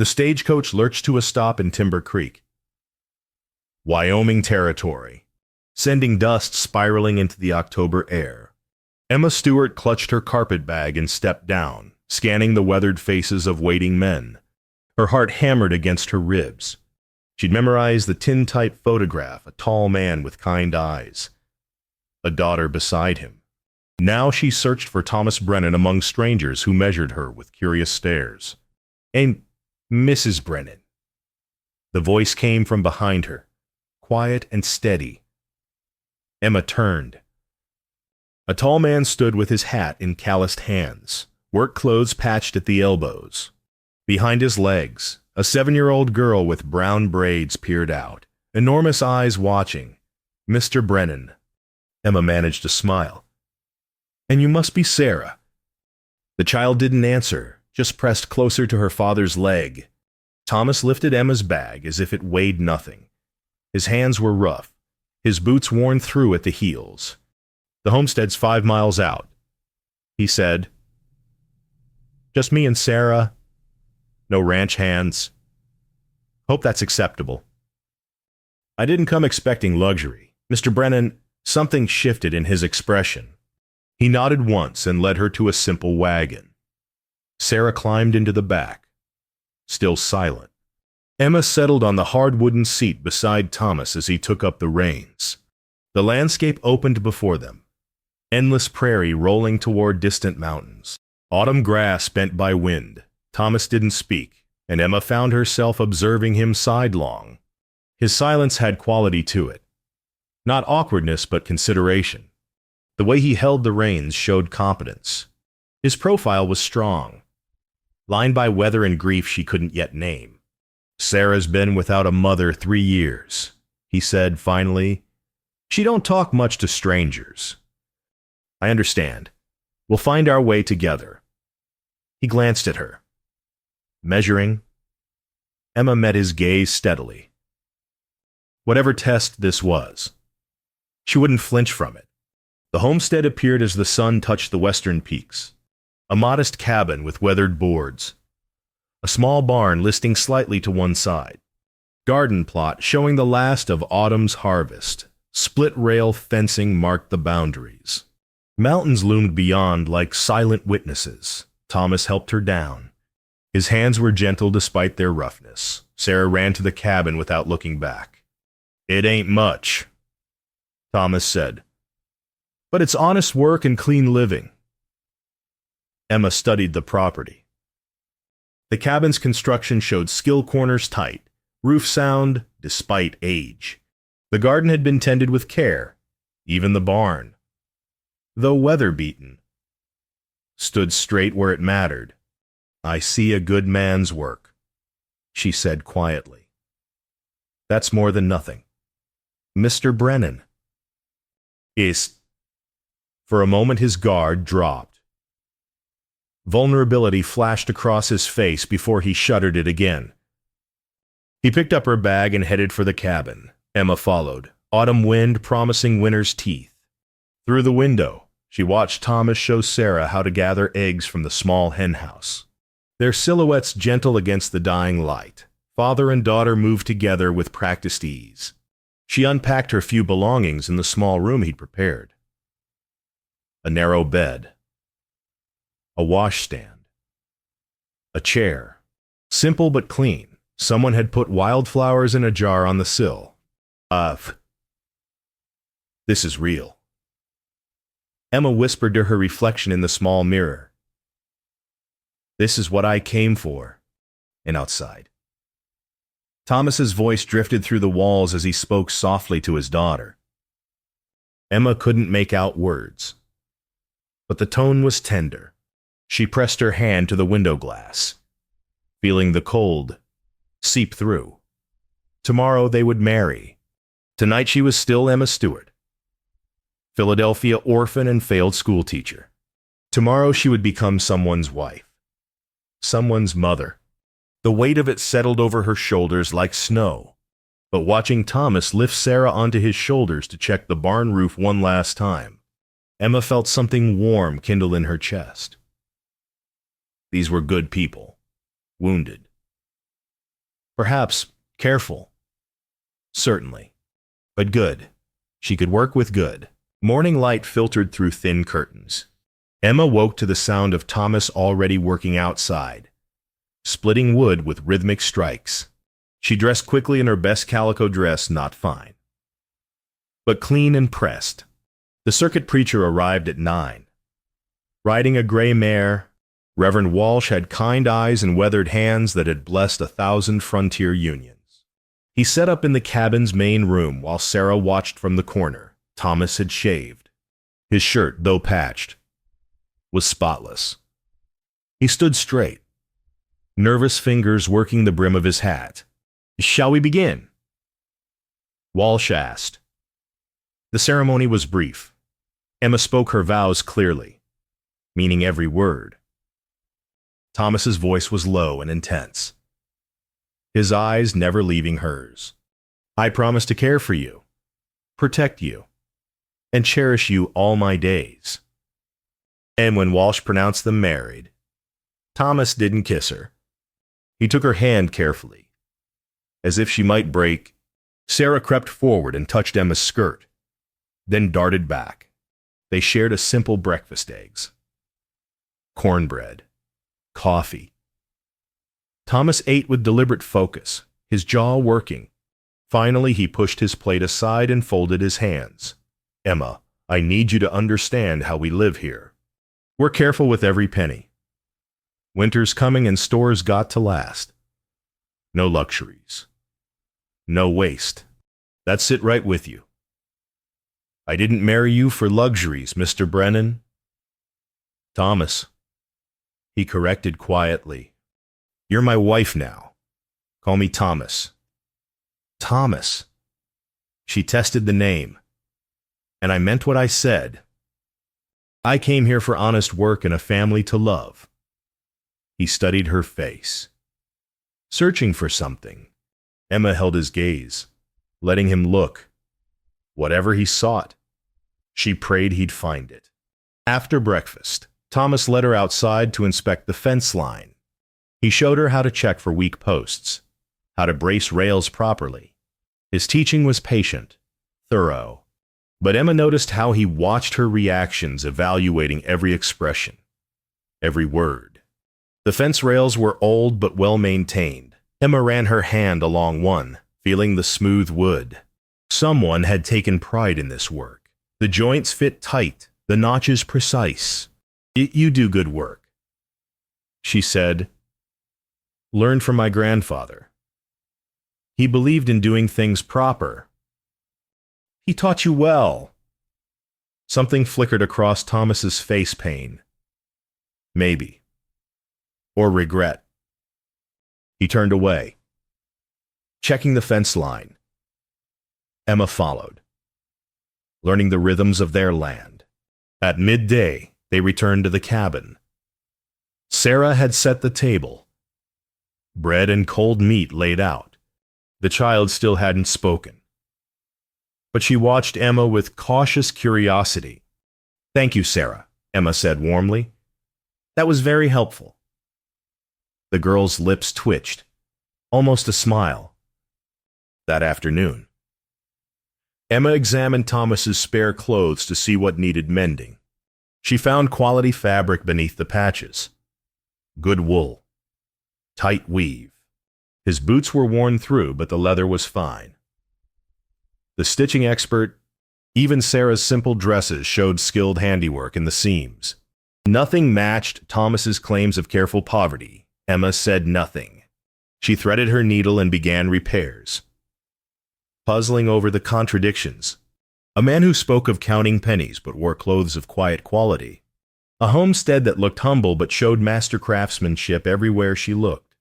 The stagecoach lurched to a stop in Timber Creek, Wyoming territory, sending dust spiraling into the October air. Emma Stewart clutched her carpet bag and stepped down, scanning the weathered faces of waiting men. Her heart hammered against her ribs. She'd memorized the tintype photograph, a tall man with kind eyes, a daughter beside him. Now she searched for Thomas Brennan among strangers who measured her with curious stares. "And Mrs. Brennan." The voice came from behind her, quiet and steady. Emma turned. A tall man stood with his hat in calloused hands, work clothes patched at the elbows. Behind his legs, a 7-year-old girl with brown braids peered out, enormous eyes watching. "Mr. Brennan." Emma managed a smile. "And you must be Sarah." The child didn't answer, just pressed closer to her father's leg. Thomas lifted Emma's bag as if it weighed nothing. His hands were rough, his boots worn through at the heels. "The homestead's 5 miles out," he said. "Just me and Sarah. No ranch hands. Hope that's acceptable." "I didn't come expecting luxury. Mr. Brennan." Something shifted in his expression. He nodded once and led her to a simple wagon. Sarah climbed into the back, still silent. Emma settled on the hard wooden seat beside Thomas as he took up the reins. The landscape opened before them, endless prairie rolling toward distant mountains. Autumn grass bent by wind. Thomas didn't speak, and Emma found herself observing him sidelong. His silence had quality to it. Not awkwardness, but consideration. The way he held the reins showed competence. His profile was strong, lined by weather and grief she couldn't yet name. "Sarah's been without a mother 3 years, he said finally. "She don't talk much to strangers." "I understand. We'll find our way together." He glanced at her. Measuring. Emma met his gaze steadily. Whatever test this was, she wouldn't flinch from it. The homestead appeared as the sun touched the western peaks. A modest cabin with weathered boards. A small barn listing slightly to one side. Garden plot showing the last of autumn's harvest. Split rail fencing marked the boundaries. Mountains loomed beyond like silent witnesses. Thomas helped her down. His hands were gentle despite their roughness. Sarah ran to the cabin without looking back. "It ain't much," Thomas said. "But it's honest work and clean living." Emma studied the property. The cabin's construction showed skill corners tight, roof sound despite age. The garden had been tended with care, even the barn, though weather-beaten, stood straight where it mattered. "I see a good man's work," she said quietly. "That's more than nothing." "Mr. Brennan." For a moment his guard dropped. Vulnerability flashed across his face before he shuttered it again. He picked up her bag and headed for the cabin. Emma followed, autumn wind promising winter's teeth. Through the window, she watched Thomas show Sarah how to gather eggs from the small henhouse. Their silhouettes gentle against the dying light. Father and daughter moved together with practiced ease. She unpacked her few belongings in the small room he'd prepared. A narrow bed. A washstand. A chair. Simple but clean. Someone had put wildflowers in a jar on the sill. This is real." Emma whispered to her reflection in the small mirror. "This is what I came for." And outside. Thomas's voice drifted through the walls as he spoke softly to his daughter. Emma couldn't make out words, but the tone was tender. She pressed her hand to the window glass, feeling the cold seep through. Tomorrow they would marry. Tonight she was still Emma Stewart, Philadelphia orphan and failed schoolteacher. Tomorrow she would become someone's wife, someone's mother. The weight of it settled over her shoulders like snow. But watching Thomas lift Sarah onto his shoulders to check the barn roof one last time, Emma felt something warm kindle in her chest. These were good people, wounded, Perhaps careful. Certainly. But good. She could work with good. Morning light filtered through thin curtains. Emma woke to the sound of Thomas already working outside, splitting wood with rhythmic strikes. She dressed quickly in her best calico dress, not fine, but clean and pressed. The circuit preacher arrived at 9. Riding a gray mare, Reverend Walsh had kind eyes and weathered hands that had blessed 1,000 frontier unions. He set up in the cabin's main room while Sarah watched from the corner. Thomas had shaved. His shirt, though patched, was spotless. He stood straight, nervous fingers working the brim of his hat. "Shall we begin?" Walsh asked. The ceremony was brief. Emma spoke her vows clearly, meaning every word. Thomas's voice was low and intense, his eyes never leaving hers. "I promise to care for you, protect you, and cherish you all my days." And when Walsh pronounced them married, Thomas didn't kiss her. He took her hand carefully, as if she might break. Sarah crept forward and touched Emma's skirt, then darted back. They shared a simple breakfast: eggs, cornbread, coffee. Thomas ate with deliberate focus, his jaw working. Finally, he pushed his plate aside and folded his hands. "Emma, I need you to understand how we live here. We're careful with every penny. Winter's coming and stores got to last. No luxuries. No waste. That's it right with you. I didn't marry you for luxuries, Mr. Brennan." "Thomas," he corrected quietly. "You're my wife now. Call me Thomas." "Thomas." She tested the name. "And I meant what I said. I came here for honest work and a family to love." He studied her face, searching for something. Emma held his gaze, letting him look. Whatever he sought, she prayed he'd find it. After breakfast, Thomas led her outside to inspect the fence line. He showed her how to check for weak posts, how to brace rails properly. His teaching was patient, thorough. But Emma noticed how he watched her reactions, evaluating every expression, every word. The fence rails were old but well maintained. Emma ran her hand along one, feeling the smooth wood. Someone had taken pride in this work. The joints fit tight, the notches precise. You do good work," she said. "Learned from my grandfather. He believed in doing things proper. He taught you well." Something flickered across Thomas's face pane. Maybe. Or regret. He turned away, checking the fence line. Emma followed, learning the rhythms of their land. At midday, they returned to the cabin. Sarah had set the table. Bread and cold meat laid out. The child still hadn't spoken, but she watched Emma with cautious curiosity. "Thank you, Sarah," Emma said warmly. "That was very helpful." The girl's lips twitched, almost a smile. That afternoon, Emma examined Thomas's spare clothes to see what needed mending. She found quality fabric beneath the patches. Good wool. Tight weave. His boots were worn through, but the leather was fine. The stitching expert, even Sarah's simple dresses showed skilled handiwork in the seams. Nothing matched Thomas's claims of careful poverty. Emma said nothing. She threaded her needle and began repairs, puzzling over the contradictions. A man who spoke of counting pennies but wore clothes of quiet quality. A homestead that looked humble but showed master craftsmanship everywhere she looked.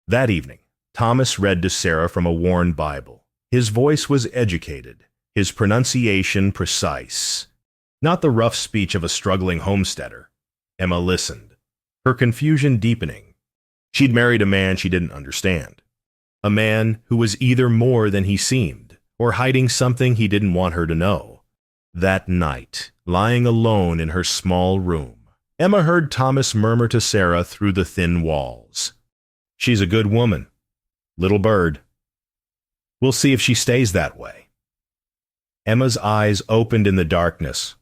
That evening, Thomas read to Sarah from a worn Bible. His voice was educated, his pronunciation precise. Not the rough speech of a struggling homesteader. Emma listened, her confusion deepening. She'd married a man she didn't understand. A man who was either more than he seemed, or hiding something he didn't want her to know. That night, lying alone in her small room, Emma heard Thomas murmur to Sarah through the thin walls. "She's a good woman. Little bird. We'll see if she stays that way." Emma's eyes opened in the darkness.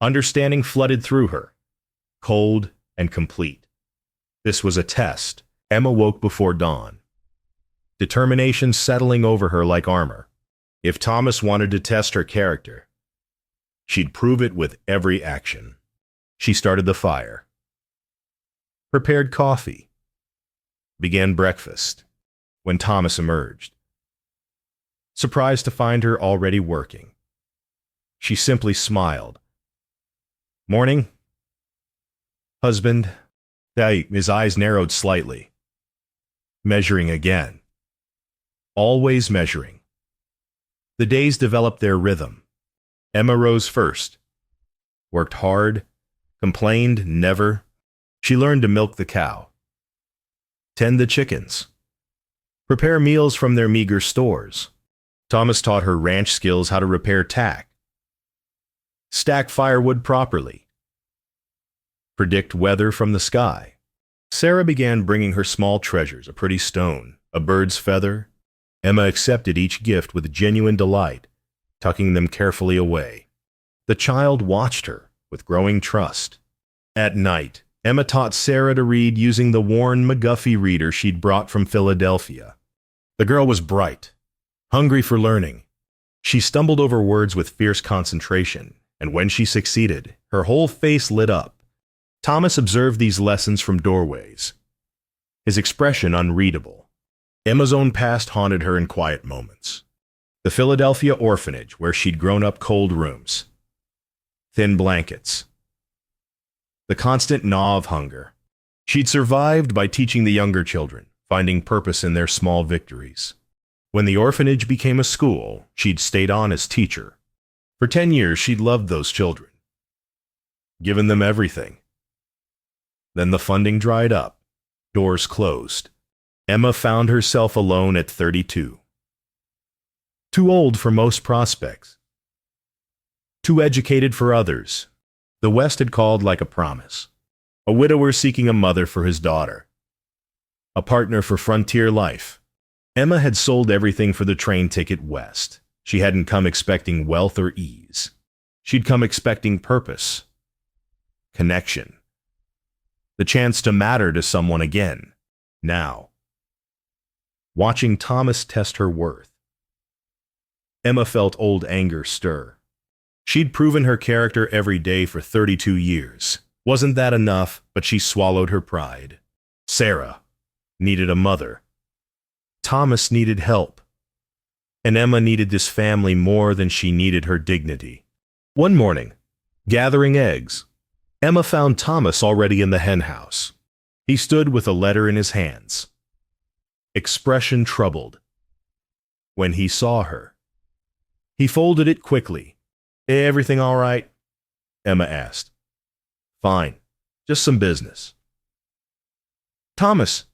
Understanding flooded through her, cold and complete. This was a test. Emma woke before dawn, determination settling over her like armor. If Thomas wanted to test her character, she'd prove it with every action. She started the fire, prepared coffee, began breakfast when Thomas emerged. Surprised to find her already working, she simply smiled. "Morning, husband." His eyes narrowed slightly. Measuring again. Always measuring. The days developed their rhythm. Emma rose first. Worked hard. Complained never. She learned to milk the cow. Tend the chickens. Prepare meals from their meager stores. Thomas taught her ranch skills, how to repair tack. Stack firewood properly. Predict weather from the sky. Sarah began bringing her small treasures, a pretty stone, a bird's feather. Emma accepted each gift with genuine delight, tucking them carefully away. The child watched her with growing trust. At night, Emma taught Sarah to read using the worn McGuffey reader she'd brought from Philadelphia. The girl was bright, hungry for learning. She stumbled over words with fierce concentration, and when she succeeded, her whole face lit up. Thomas observed these lessons from doorways, his expression unreadable. Emma's own past haunted her in quiet moments. The Philadelphia orphanage, where she'd grown up, cold rooms, thin blankets, the constant gnaw of hunger. She'd survived by teaching the younger children, finding purpose in their small victories. When the orphanage became a school, she'd stayed on as teacher. For 10 years, she'd loved those children, given them everything. Then the funding dried up, doors closed. Emma found herself alone at 32. Too old for most prospects. Too educated for others. The West had called like a promise. A widower seeking a mother for his daughter. A partner for frontier life. Emma had sold everything for the train ticket west. She hadn't come expecting wealth or ease. She'd come expecting purpose, connection, the chance to matter to someone again, now. Watching Thomas test her worth, Emma felt old anger stir. She'd proven her character every day for 32 years. Wasn't that enough, but she swallowed her pride. Sarah needed a mother. Thomas needed help. And Emma needed this family more than she needed her dignity. One morning, gathering eggs, Emma found Thomas already in the henhouse. He stood with a letter in his hands, expression troubled. When he saw her, he folded it quickly. "Everything all right?" Emma asked. "Fine. Just some business." "Thomas,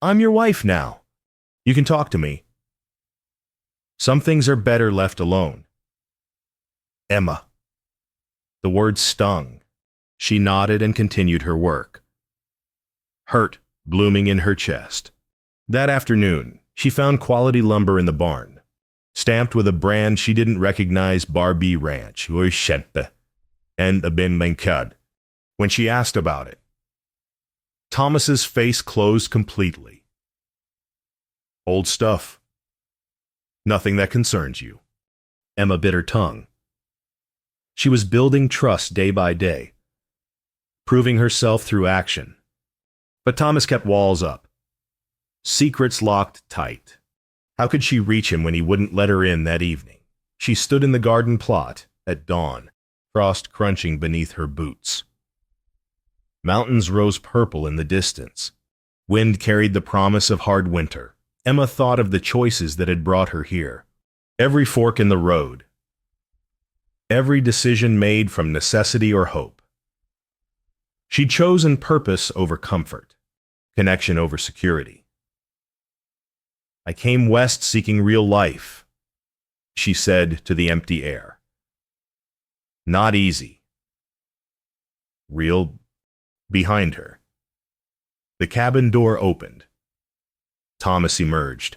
I'm your wife now. You can talk to me. Some things are better left alone." Emma. The word stung. She nodded and continued her work. Hurt blooming in her chest. That afternoon, she found quality lumber in the barn, stamped with a brand she didn't recognize, Barbie Ranch, and a Ben Mankad. When she asked about it, Thomas's face closed completely. "Old stuff. Nothing that concerns you." Emma bit her tongue. She was building trust day by day, proving herself through action. But Thomas kept walls up, secrets locked tight. How could she reach him when he wouldn't let her in that evening? She stood in the garden plot at dawn, frost crunching beneath her boots. Mountains rose purple in the distance. Wind carried the promise of hard winter. Emma thought of the choices that had brought her here. Every fork in the road. Every decision made from necessity or hope. She'd chosen purpose over comfort, connection over security. "I came west seeking real life," she said to the empty air. "Not easy. real behind her. The cabin door opened. Thomas emerged.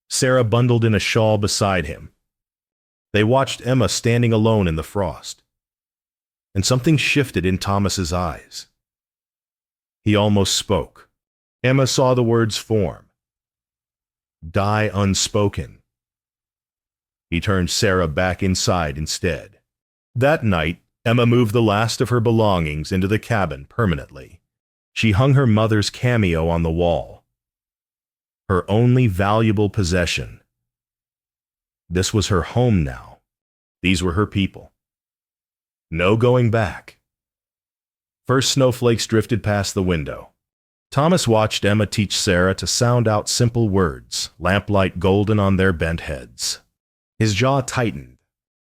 Sarah bundled in a shawl beside him. They watched Emma standing alone in the frost. And something shifted in Thomas's eyes. He almost spoke. Emma saw the words form. Die unspoken. He turned Sarah back inside instead. That night, Emma moved the last of her belongings into the cabin permanently. She hung her mother's cameo on the wall. Her only valuable possession. This was her home now. These were her people. No going back. First snowflakes drifted past the window. Thomas watched Emma teach Sarah to sound out simple words, lamplight golden on their bent heads. His jaw tightened.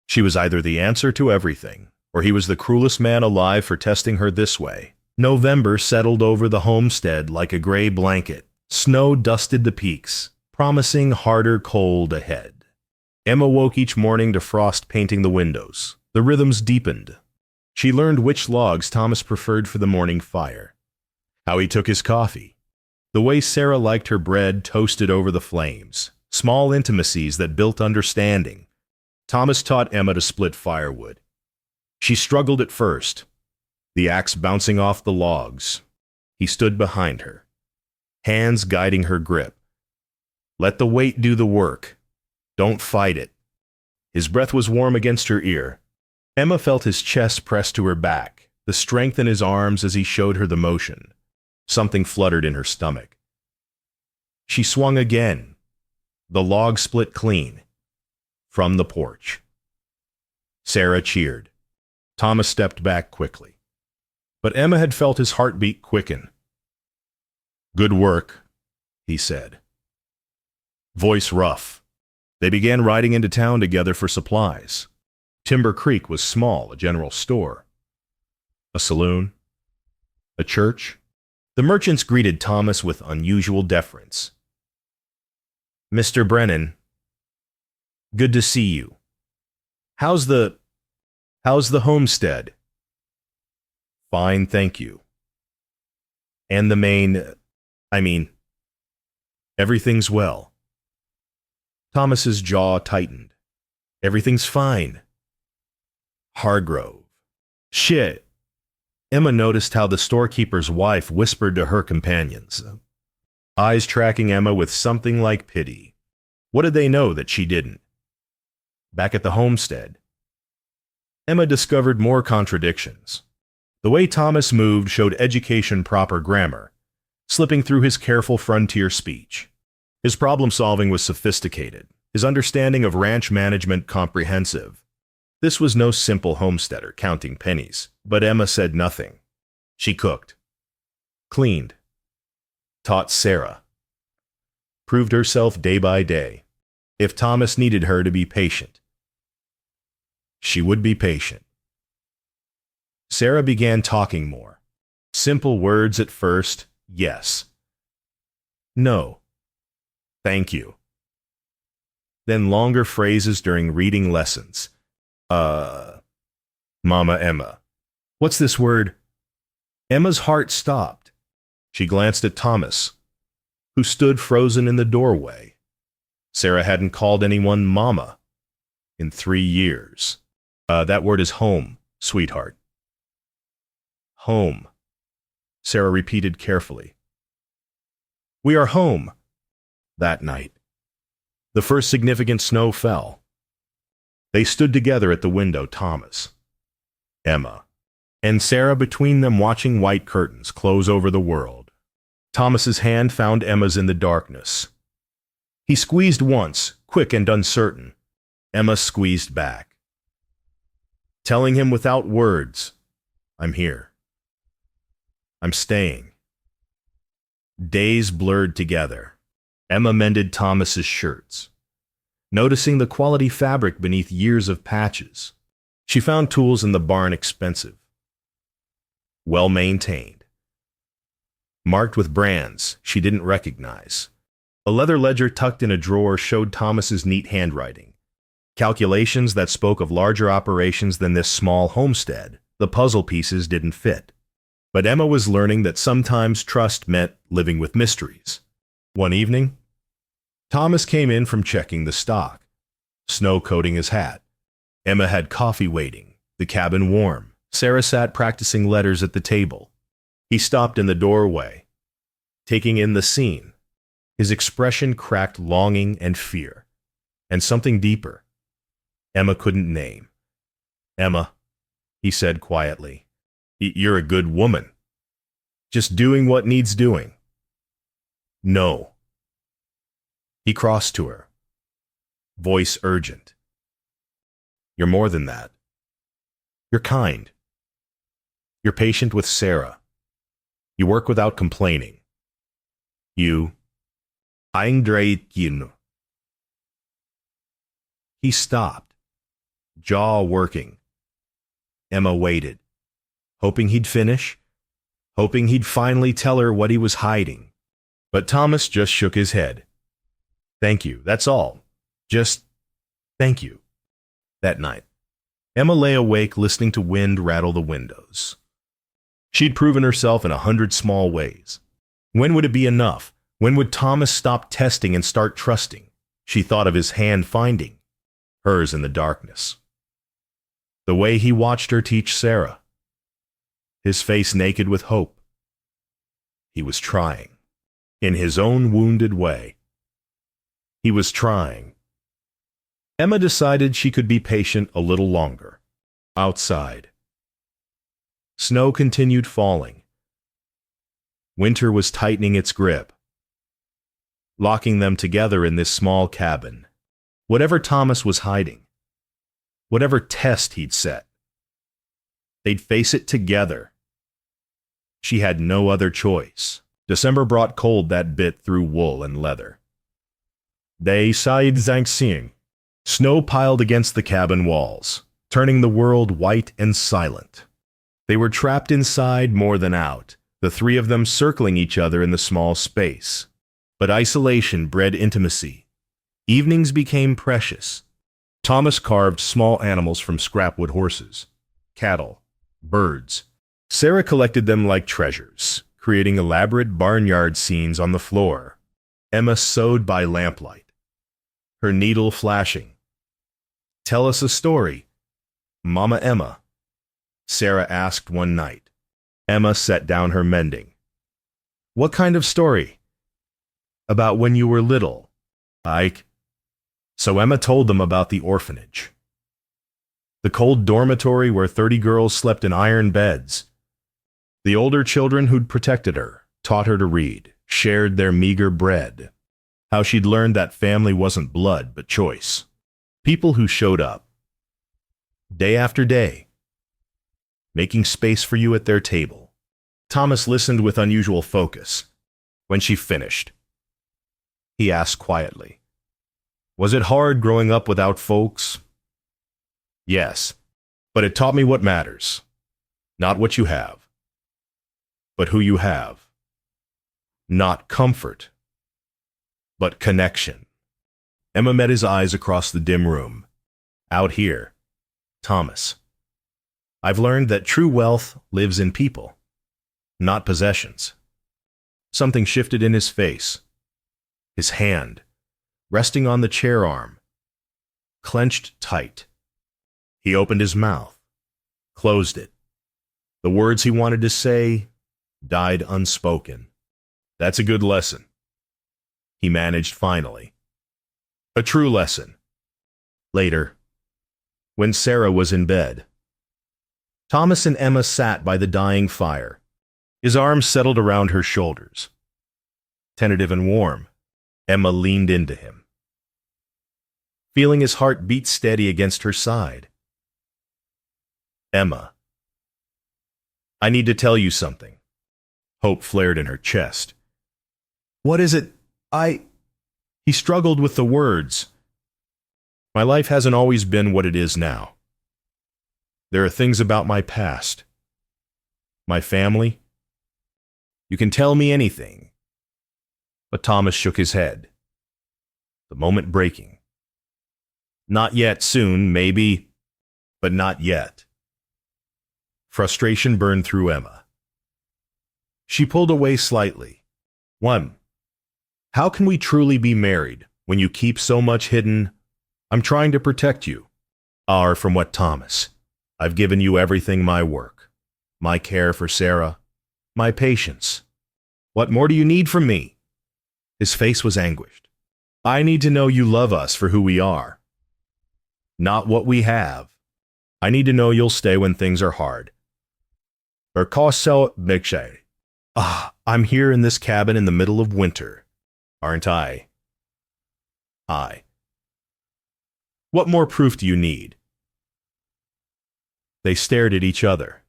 She was either the answer to everything, or he was the cruelest man alive for testing her this way. November settled over the homestead like a gray blanket. Snow dusted the peaks, promising harder cold ahead. Emma woke each morning to frost painting the windows. The rhythms deepened. She learned which logs Thomas preferred for the morning fire, how he took his coffee, the way Sarah liked her bread toasted over the flames, small intimacies that built understanding. Thomas taught Emma to split firewood. She struggled at first, the axe bouncing off the logs. He stood behind her, hands guiding her grip. Let the weight do the work. Don't fight it. His breath was warm against her ear. Emma felt his chest pressed to her back, the strength in his arms as he showed her the motion. Something fluttered in her stomach. She swung again. The log split clean. From the porch. Sarah cheered. Thomas stepped back quickly. But Emma had felt his heartbeat quicken. Good work, he said. Voice rough. They began riding into town together for supplies. Timber Creek was small, a general store. A saloon. A church. The merchants greeted Thomas with unusual deference. Mr. Brennan. Good to see you. How's the homestead? Fine, thank you. And everything's well. Thomas's jaw tightened. Everything's fine. Hargrove. Shit. Emma noticed how the storekeeper's wife whispered to her companions, eyes tracking Emma with something like pity. What did they know that she didn't? Back at the homestead, Emma discovered more contradictions. The way Thomas moved showed education proper grammar, slipping through his careful frontier speech. His problem-solving was sophisticated, his understanding of ranch management comprehensive. This was no simple homesteader counting pennies, but Emma said nothing. She cooked, cleaned, taught Sarah, proved herself day by day. If Thomas needed her to be patient, she would be patient. Sarah began talking more. Simple words at first, yes. No. Thank you. Then longer phrases during reading lessons. Mama Emma. What's this word? Emma's heart stopped. She glanced at Thomas, who stood frozen in the doorway. Sarah hadn't called anyone Mama in 3 years. That word is home, sweetheart. Home, Sarah repeated carefully. We are home. That night, the first significant snow fell. They stood together at the window, Thomas, Emma, and Sarah between them watching white curtains close over the world. Thomas's hand found Emma's in the darkness. He squeezed once, quick and uncertain. Emma squeezed back, telling him without words, I'm here. I'm staying. Days blurred together. Emma mended Thomas's shirts, noticing the quality fabric beneath years of patches. She found tools in the barn expensive, well-maintained, marked with brands she didn't recognize. A leather ledger tucked in a drawer showed Thomas's neat handwriting, calculations that spoke of larger operations than this small homestead. The puzzle pieces didn't fit. But Emma was learning that sometimes trust meant living with mysteries. One evening, Thomas came in from checking the stock, snow coating his hat. Emma had coffee waiting, the cabin warm. Sarah sat practicing letters at the table. He stopped in the doorway, taking in the scene. His expression cracked longing and fear, and something deeper Emma couldn't name. "Emma," he said quietly, "you're a good woman. Just doing what needs doing." "No." He crossed to her, voice urgent. "You're more than that. You're kind. You're patient with Sarah. You work without complaining. You eindreien." He stopped, jaw working. Emma waited, hoping he'd finish, hoping he'd finally tell her what he was hiding. But Thomas just shook his head. "Thank you, that's all. Just thank you." That night, Emma lay awake listening to wind rattle the windows. She'd proven herself in 100 small ways. When would it be enough? When would Thomas stop testing and start trusting? She thought of his hand finding, hers in the darkness. The way he watched her teach Sarah, his face naked with hope. He was trying, in his own wounded way. He was trying. Emma decided she could be patient a little longer. Outside, snow continued falling. Winter was tightening its grip, locking them together in this small cabin. Whatever Thomas was hiding, whatever test he'd set, they'd face it together. She had no other choice. December brought cold that bit through wool and leather. They sighed Zangxing. Snow piled against the cabin walls, turning the world white and silent. They were trapped inside more than out, the three of them circling each other in the small space. But isolation bred intimacy. Evenings became precious. Thomas carved small animals from scrapwood horses, cattle, birds. Sarah collected them like treasures, creating elaborate barnyard scenes on the floor. Emma sewed by lamplight, her needle flashing. "Tell us a story, Mama Emma," Sarah asked one night. Emma set down her mending. "What kind of story?" "About when you were little, Ike." So Emma told them about the orphanage. The cold dormitory where 30 girls slept in iron beds. The older children who'd protected her, taught her to read, shared their meager bread. How she'd learned that family wasn't blood, but choice. People who showed up, day after day, making space for you at their table. Thomas listened with unusual focus. When she finished, he asked quietly, "Was it hard growing up without folks?" "Yes, but it taught me what matters. Not what you have, but who you have. Not comfort, but connection." Emma met his eyes across the dim room. "Out here, Thomas, I've learned that true wealth lives in people, not possessions." Something shifted in his face. His hand, resting on the chair arm, clenched tight. He opened his mouth, closed it. The words he wanted to say died unspoken. "That's a good lesson," he managed finally. "A true lesson." Later, when Sarah was in bed, Thomas and Emma sat by the dying fire. His arms settled around her shoulders. Tentative and warm, Emma leaned into him, feeling his heart beat steady against her side. "Emma, I need to tell you something." Hope flared in her chest. "What is it? He struggled with the words. "My life hasn't always been what it is now. There are things about my past, my family. You can tell me anything." But Thomas shook his head, the moment breaking. "Not yet, soon, maybe, but not yet." Frustration burned through Emma. She pulled away slightly. 1. How can we truly be married when you keep so much hidden? I'm trying to protect you. R. From what, Thomas? I've given you everything: my work, my care for Sarah, my patience. What more do you need from me? His face was anguished. I need to know you love us for who we are, not what we have. I need to know you'll stay when things are hard. I'm here in this cabin in the middle of winter, aren't I? What more proof do you need? They stared at each other,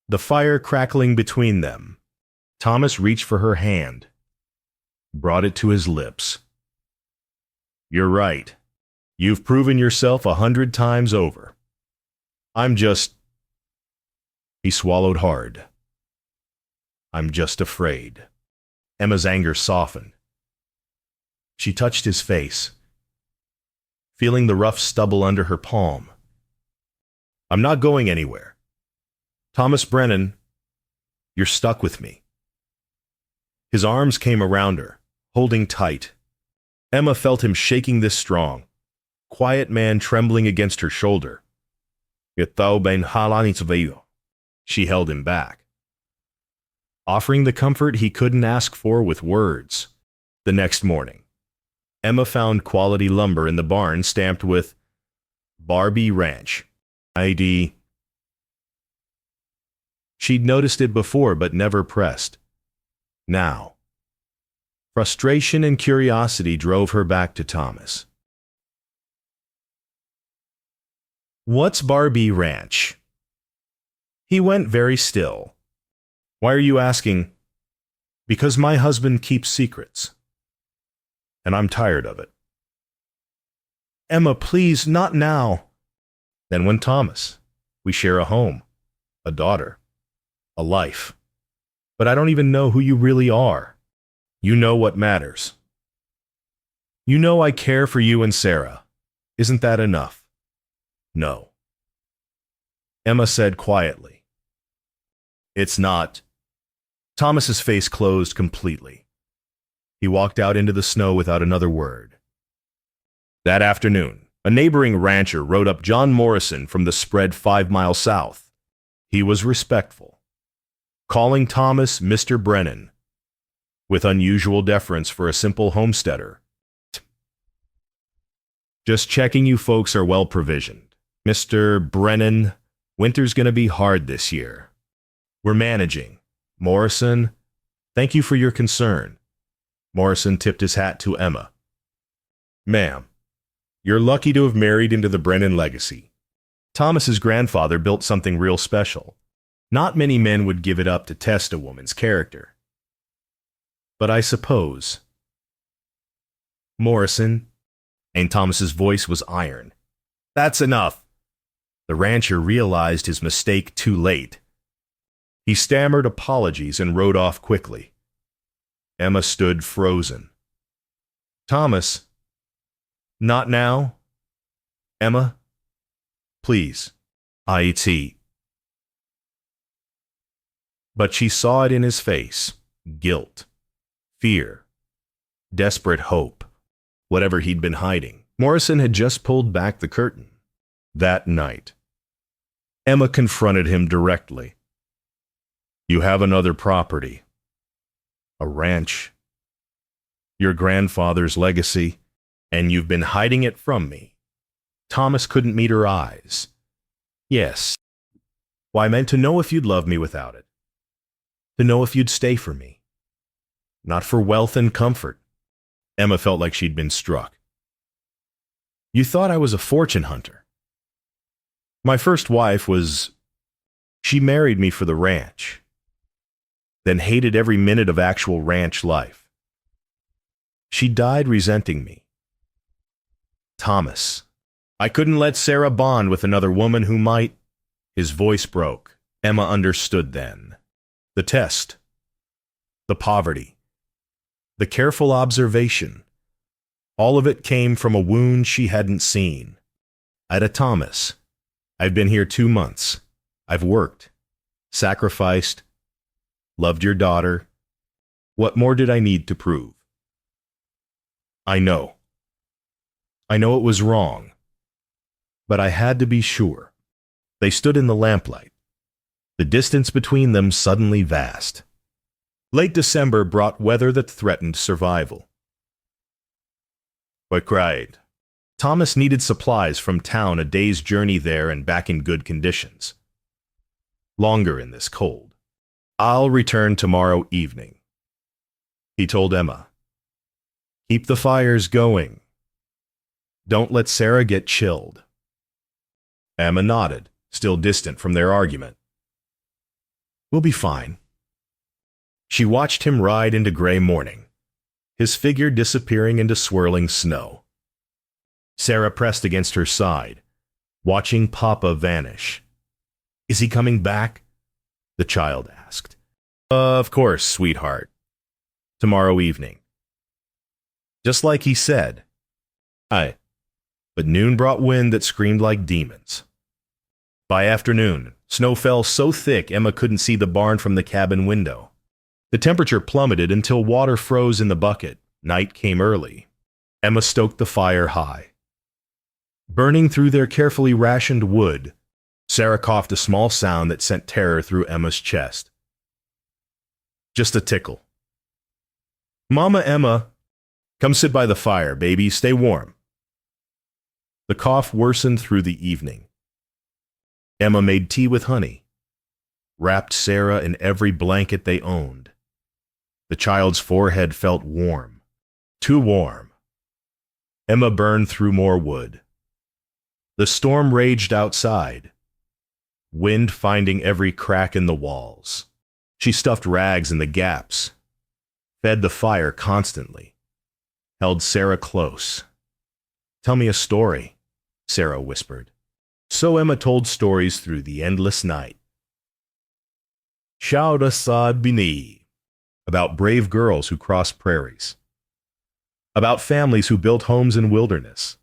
the fire crackling between them. Thomas reached for her hand, brought it to his lips. You're right. You've proven yourself 100 times over. He swallowed hard. I'm just afraid. Emma's anger softened. She touched his face, feeling the rough stubble under her palm. I'm not going anywhere. Thomas Brennan, you're stuck with me. His arms came around her, holding tight. Emma felt him shaking this strong, quiet man trembling against her shoulder. She held him back, offering the comfort he couldn't ask for with words. The next morning, Emma found quality lumber in the barn stamped with Barbie Ranch ID. She'd noticed it before but never pressed. Now, frustration and curiosity drove her back to Thomas. What's Barbie Ranch? He went very still. Why are you asking? Because my husband keeps secrets, and I'm tired of it. Emma, please, not now. Then when Thomas, we share a home, a daughter, a life. But I don't even know who you really are. You know what matters. You know I care for you and Sarah. Isn't that enough? No. Emma said quietly. It's not. Thomas's face closed completely. He walked out into the snow without another word. That afternoon, a neighboring rancher rode up John Morrison from the spread 5 miles south. He was respectful, calling Thomas Mr. Brennan, with unusual deference for a simple homesteader. Just checking you folks are well provisioned. Mr. Brennan, winter's gonna be hard this year. We're managing. Morrison, thank you for your concern. Morrison tipped his hat to Emma. Ma'am, you're lucky to have married into the Brennan legacy. Thomas's grandfather built something real special. Not many men would give it up to test a woman's character. But I suppose. Morrison, and Thomas's voice was iron. That's enough. The rancher realized his mistake too late. He stammered apologies and rode off quickly. Emma stood frozen. Thomas, not now. Emma, please. IT. But she saw it in his face. Guilt, fear, desperate hope. Whatever he'd been hiding. Morrison had just pulled back the curtain. That night, Emma confronted him directly. You have another property. A ranch. Your grandfather's legacy, and you've been hiding it from me. Thomas couldn't meet her eyes. Yes. Well, I meant to know if you'd love me without it. To know if you'd stay for me. Not for wealth and comfort. Emma felt like she'd been struck. You thought I was a fortune hunter. My first wife was... She married me for the ranch, then hated every minute of actual ranch life. She died resenting me. Thomas. I couldn't let Sarah bond with another woman who might... His voice broke. Emma understood then. The test. The poverty. The careful observation. All of it came from a wound she hadn't seen. Thomas, I've been here 2 months. I've worked, sacrificed, loved your daughter. What more did I need to prove? I know. I know it was wrong. But I had to be sure. They stood in the lamplight, the distance between them suddenly vast. Late December brought weather that threatened survival. But cried. Thomas needed supplies from town, a day's journey there and back in good conditions. Longer in this cold. I'll return tomorrow evening, he told Emma. Keep the fires going. Don't let Sarah get chilled. Emma nodded, still distant from their argument. We'll be fine. She watched him ride into gray morning, his figure disappearing into swirling snow. Sarah pressed against her side, watching Papa vanish. Is he coming back? The child asked. Of course, sweetheart. Tomorrow evening. Just like he said. Aye. But noon brought wind that screamed like demons. By afternoon, snow fell so thick Emma couldn't see the barn from the cabin window. The temperature plummeted until water froze in the bucket. Night came early. Emma stoked the fire high. Burning through their carefully rationed wood, Sarah coughed a small sound that sent terror through Emma's chest. Just a tickle. Mama Emma, come sit by the fire, baby. Stay warm. The cough worsened through the evening. Emma made tea with honey, wrapped Sarah in every blanket they owned. The child's forehead felt warm, too warm. Emma burned through more wood. The storm raged outside, wind finding every crack in the walls. She stuffed rags in the gaps, fed the fire constantly, held Sarah close. Tell me a story, Sarah whispered. So Emma told stories through the endless night. Shauda Sad Bini, about brave girls who crossed prairies, about families who built homes in wilderness,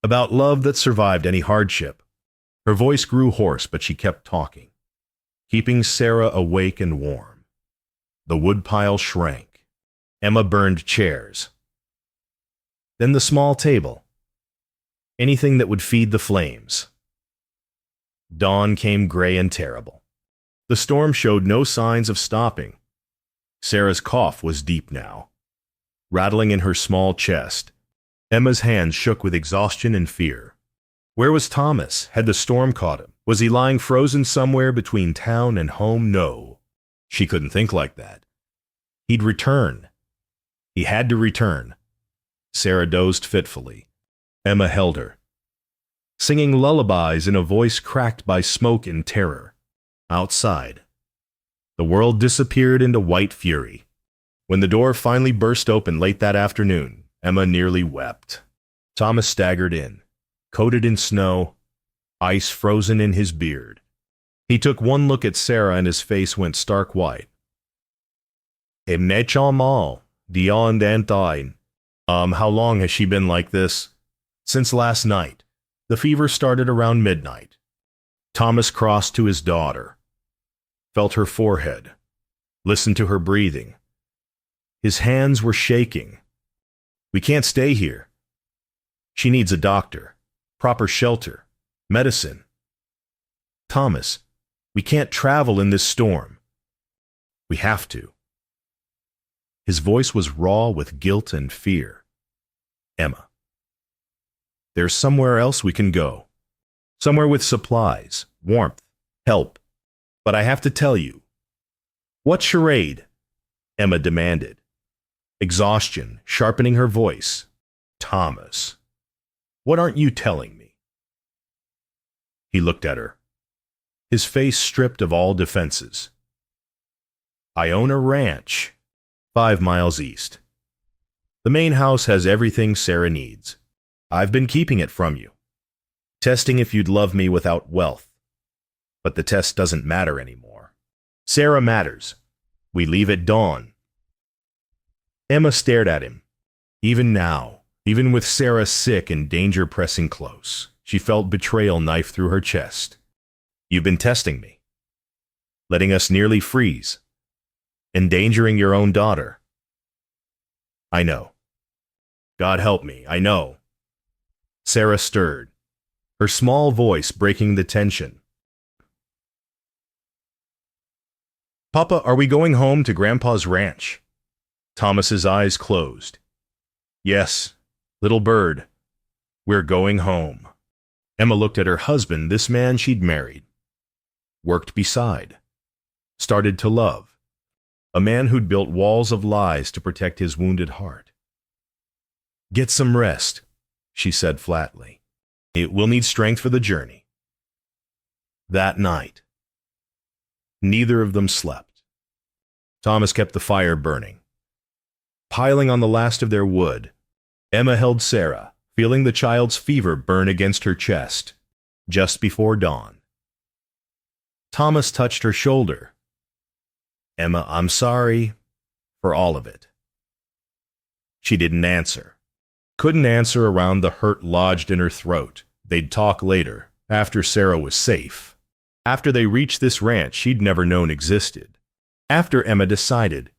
about love that survived any hardship. Her voice grew hoarse, but she kept talking, keeping Sarah awake and warm. The woodpile shrank. Emma burned chairs. Then the small table. Anything that would feed the flames. Dawn came gray and terrible. The storm showed no signs of stopping. Sarah's cough was deep now, rattling in her small chest. Emma's hands shook with exhaustion and fear. Where was Thomas? Had the storm caught him? Was he lying frozen somewhere between town and home? No. She couldn't think like that. He'd return. He had to return. Sarah dozed fitfully. Emma held her, singing lullabies in a voice cracked by smoke and terror. Outside, the world disappeared into white fury. When the door finally burst open late that afternoon, Emma nearly wept. Thomas staggered in, coated in snow, ice frozen in his beard. He took one look at Sarah and his face went stark white. How long has she been like this? Since last night. The fever started around midnight. Thomas crossed to his daughter, felt her forehead, listened to her breathing. His hands were shaking. We can't stay here. She needs a doctor, proper shelter, medicine. Thomas, we can't travel in this storm. We have to. His voice was raw with guilt and fear. Emma, there's somewhere else we can go. Somewhere with supplies, warmth, help. But I have to tell you. What charade? Emma demanded, exhaustion sharpening her voice. Thomas, what aren't you telling me? He looked at her, his face stripped of all defenses. I own a ranch, 5 miles east. The main house has everything Sarah needs. I've been keeping it from you, testing if you'd love me without wealth. But the test doesn't matter anymore. Sarah matters. We leave at dawn. Emma stared at him. Even now, even with Sarah sick and danger pressing close, she felt betrayal knife through her chest. You've been testing me. letting us nearly freeze, endangering your own daughter. I know. God help me, I know. Sarah stirred, her small voice breaking the tension. Papa, are we going home to Grandpa's ranch? Thomas's eyes closed. Yes, little bird, we're going home. Emma looked at her husband, this man she'd married, worked beside, started to love, a man who'd built walls of lies to protect his wounded heart. Get some rest, she said flatly. It will need strength for the journey. That night, neither of them slept. Thomas kept the fire burning. Piling on the last of their wood, Emma held Sarah, feeling the child's fever burn against her chest, just before dawn. Thomas touched her shoulder. Emma, I'm sorry for all of it. She didn't answer. Couldn't answer around the hurt lodged in her throat. They'd talk later, after Sarah was safe. After they reached this ranch she'd never known existed. After Emma decided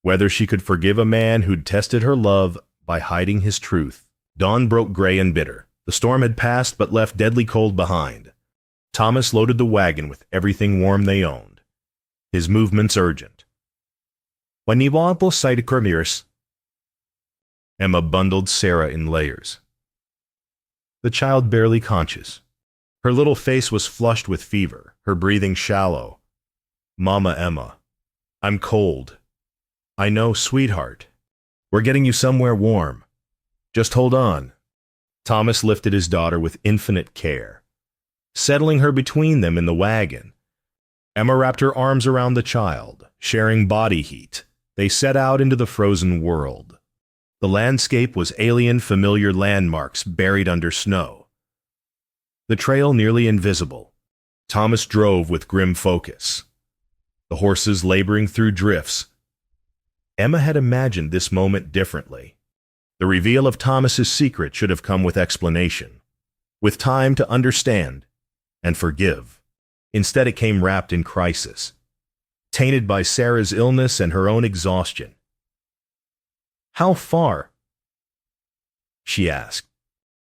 whether she could forgive a man who'd tested her love by hiding his truth. Dawn broke gray and bitter. The storm had passed but left deadly cold behind. Thomas loaded the wagon with everything warm they owned, his movements urgent. When you want to say to Cormiers, Emma bundled Sarah in layers. The child barely conscious. Her little face was flushed with fever, her breathing shallow. Mama Emma, I'm cold. I know, sweetheart. We're getting you somewhere warm. Just hold on. Thomas lifted his daughter with infinite care, settling her between them in the wagon. Emma wrapped her arms around the child, sharing body heat. They set out into the frozen world. The landscape was alien, familiar landmarks buried under snow. The trail nearly invisible. Thomas drove with grim focus, the horses laboring through drifts. Emma had imagined this moment differently. The reveal of Thomas's secret should have come with explanation, with time to understand and forgive. Instead, it came wrapped in crisis, tainted by Sarah's illness and her own exhaustion. How far? She asked.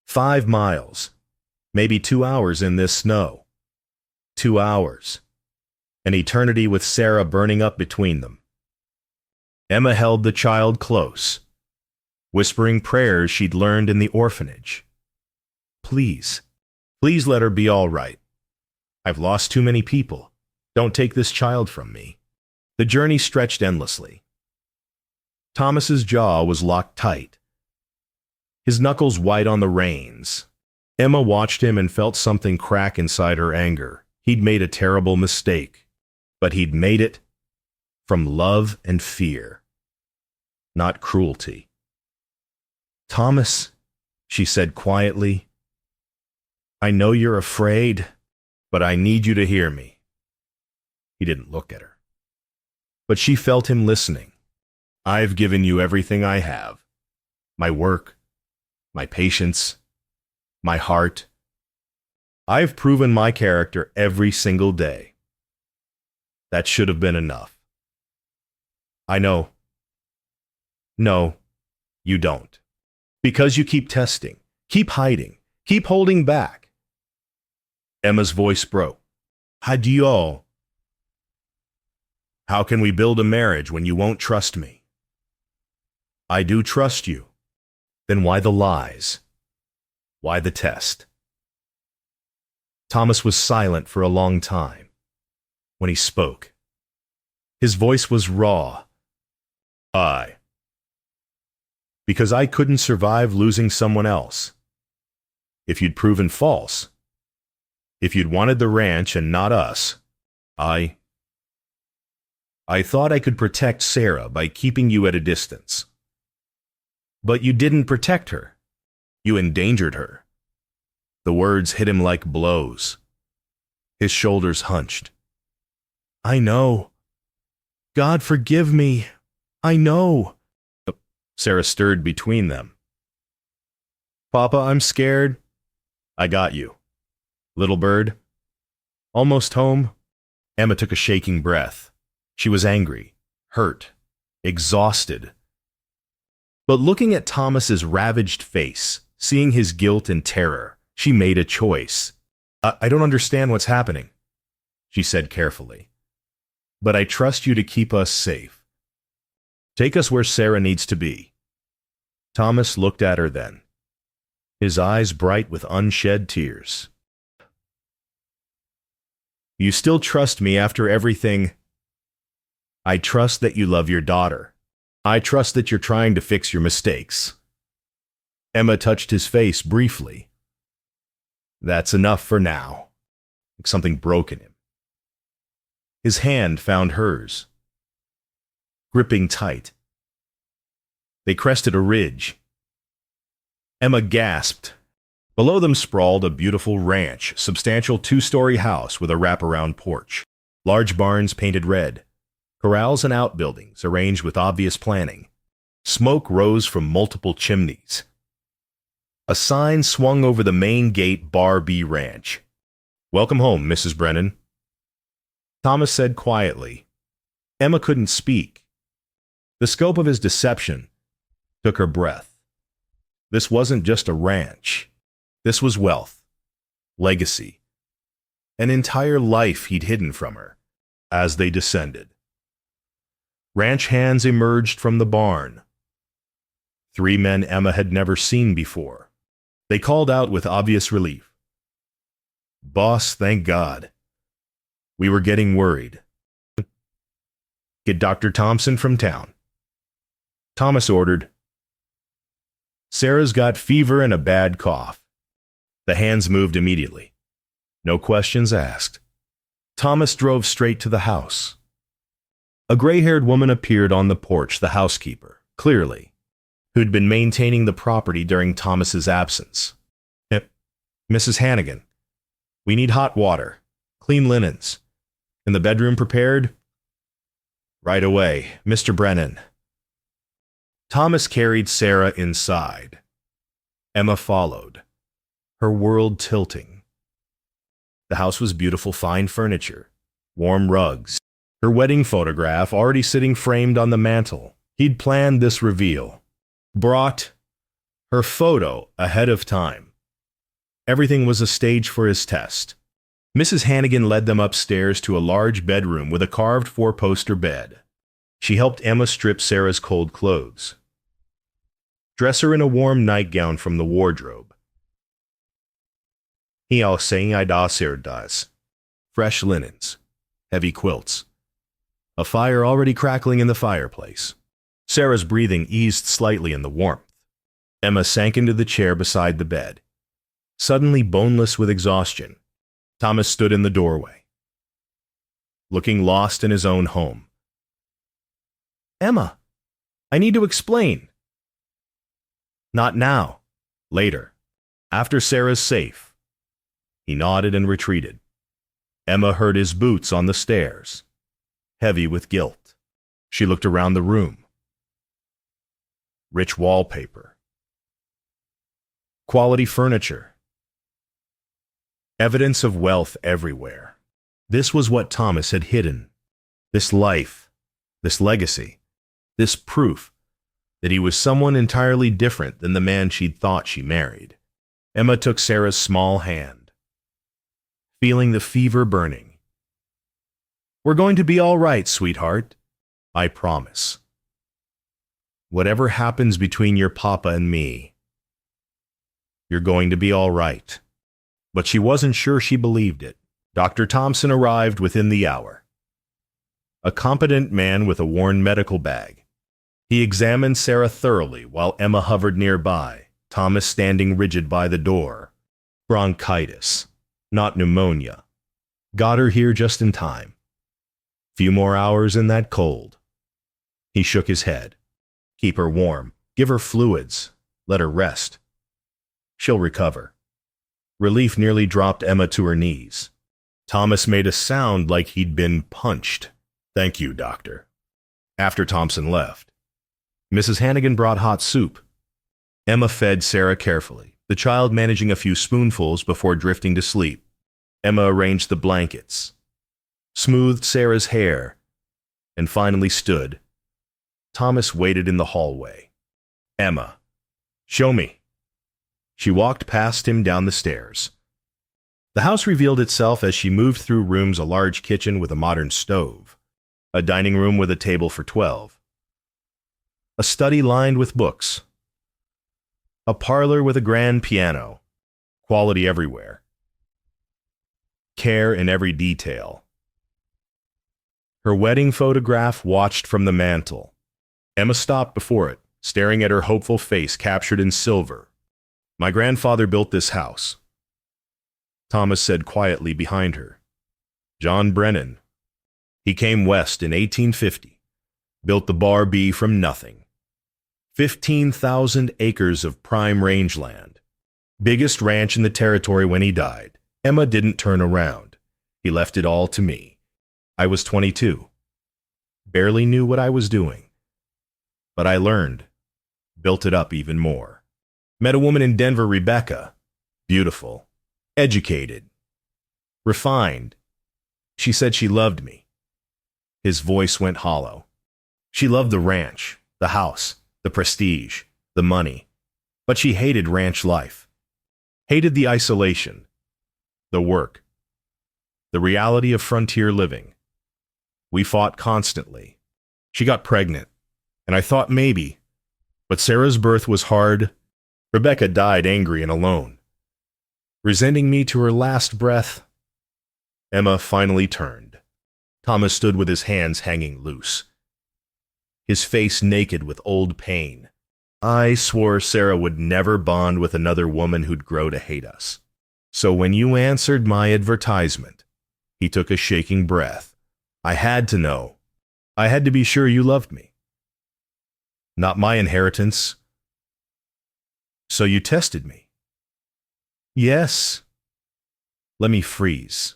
5 miles, maybe 2 hours in this snow. 2 hours. An eternity with Sarah burning up between them. Emma held the child close, whispering prayers she'd learned in the orphanage. Please, please let her be all right. I've lost too many people. Don't take this child from me. The journey stretched endlessly. Thomas's jaw was locked tight, his knuckles white on the reins. Emma watched him and felt something crack inside her anger. He'd made a terrible mistake, but he'd made it from love and fear, not cruelty. Thomas, she said quietly, I know you're afraid, but I need you to hear me. He didn't look at her, but she felt him listening. I've given you everything I have. My work, my patience, my heart. I've proven my character every single day. That should have been enough. I know. No, you don't. Because you keep testing, keep hiding, keep holding back. Emma's voice broke. Adieu. How can we build a marriage when you won't trust me? I do trust you. Then why the lies? Why the test? Thomas was silent for a long time. When he spoke, his voice was raw. Because I couldn't survive losing someone else. If you'd proven false, if you'd wanted the ranch and not us, I thought I could protect Sarah by keeping you at a distance. But you didn't protect her. You endangered her. The words hit him like blows. His shoulders hunched. I know. God forgive me. I know. Sarah stirred between them. Papa, I'm scared. I got you. Little bird. Almost home. Emma took a shaking breath. She was angry, hurt, exhausted. But looking at Thomas's ravaged face, seeing his guilt and terror, she made a choice. I don't understand what's happening, she said carefully. But I trust you to keep us safe. Take us where Sarah needs to be. Thomas looked at her then, his eyes bright with unshed tears. You still trust me after everything? I trust that you love your daughter. I trust that you're trying to fix your mistakes. Emma touched his face briefly. That's enough for now. Like something broke in him. His hand found hers, gripping tight. They crested a ridge. Emma gasped. Below them sprawled a beautiful ranch, substantial two-story house with a wraparound porch, large barns painted red, corrals and outbuildings arranged with obvious planning. Smoke rose from multiple chimneys. A sign swung over the main gate, Bar B Ranch. Welcome home, Mrs. Brennan, Thomas said quietly. Emma couldn't speak. The scope of his deception took her breath. This wasn't just a ranch. This was wealth, legacy, an entire life he'd hidden from her. As they descended, ranch hands emerged from the barn. 3 men Emma had never seen before. They called out with obvious relief. Boss, thank God. We were getting worried. Get Dr. Thompson from town, Thomas ordered. Sarah's got fever and a bad cough. The hands moved immediately. No questions asked. Thomas drove straight to the house. A gray-haired woman appeared on the porch, the housekeeper, clearly, who'd been maintaining the property during Thomas's absence. Mrs. Hannigan, we need hot water, clean linens, and the bedroom prepared? Right away, Mr. Brennan. Thomas carried Sarah inside. Emma followed, her world tilting. The house was beautiful, fine furniture, warm rugs, her wedding photograph already sitting framed on the mantel. He'd planned this reveal, brought her photo ahead of time. Everything was a stage for his test. Mrs. Hannigan led them upstairs to a large bedroom with a carved 4-poster bed. She helped Emma strip Sarah's cold clothes, dress her in a warm nightgown from the wardrobe. He all saying I das here does. Fresh linens, heavy quilts, a fire already crackling in the fireplace. Sarah's breathing eased slightly in the warmth. Emma sank into the chair beside the bed, suddenly boneless with exhaustion. Thomas stood in the doorway, looking lost in his own home. Emma, I need to explain. Not now. Later. After Sarah's safe. He nodded and retreated. Emma heard his boots on the stairs, heavy with guilt. She looked around the room. Rich wallpaper. Quality furniture. Evidence of wealth everywhere. This was what Thomas had hidden. This life, this legacy, this proof that he was someone entirely different than the man she'd thought she married. Emma took Sarah's small hand, feeling the fever burning. We're going to be all right, sweetheart. I promise. Whatever happens between your papa and me, you're going to be all right. But she wasn't sure she believed it. Dr. Thompson arrived within the hour. A competent man with a worn medical bag. He examined Sarah thoroughly while Emma hovered nearby, Thomas standing rigid by the door. Bronchitis, not pneumonia. Got her here just in time. Few more hours in that cold. He shook his head. Keep her warm. Give her fluids. Let her rest. She'll recover. Relief nearly dropped Emma to her knees. Thomas made a sound like he'd been punched. Thank you, doctor. After Thompson left, Mrs. Hannigan brought hot soup. Emma fed Sarah carefully, the child managing a few spoonfuls before drifting to sleep. Emma arranged the blankets, smoothed Sarah's hair, and finally stood. Thomas waited in the hallway. Emma, show me. She walked past him down the stairs. The house revealed itself as she moved through rooms: a large kitchen with a modern stove, a dining room with a table for 12, a study lined with books, a parlor with a grand piano, quality everywhere, care in every detail. Her wedding photograph watched from the mantel. Emma stopped before it, staring at her hopeful face captured in silver. My grandfather built this house, Thomas said quietly behind her. John Brennan. He came west in 1850, built the Bar B from nothing. 15,000 acres of prime rangeland. Biggest ranch in the territory when he died. Emma didn't turn around. He left it all to me. I was 22. Barely knew what I was doing. But I learned. Built it up even more. Met a woman in Denver, Rebecca. Beautiful. Educated. Refined. She said she loved me. His voice went hollow. She loved the ranch, the house, the prestige, the money. But she hated ranch life. Hated the isolation, the work, the reality of frontier living. We fought constantly. She got pregnant, and I thought maybe, but Sarah's birth was hard. Rebecca died angry and alone, resenting me to her last breath. Emma finally turned. Thomas stood with his hands hanging loose, his face naked with old pain. I swore Sarah would never bond with another woman who'd grow to hate us. So when you answered my advertisement, he took a shaking breath. I had to know. I had to be sure you loved me. Not my inheritance. So you tested me. Yes. Let me freeze.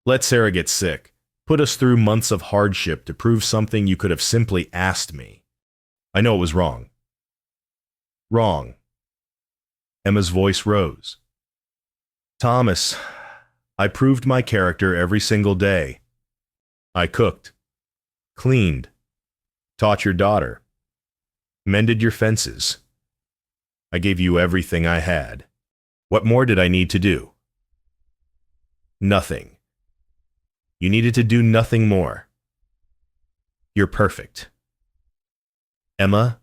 Let Sarah get sick. Put us through months of hardship to prove something you could have simply asked me. I know it was wrong. Wrong. Emma's voice rose. Thomas, I proved my character every single day. I cooked, cleaned, taught your daughter, mended your fences. I gave you everything I had. What more did I need to do? Nothing. You needed to do nothing more. You're perfect. Emma,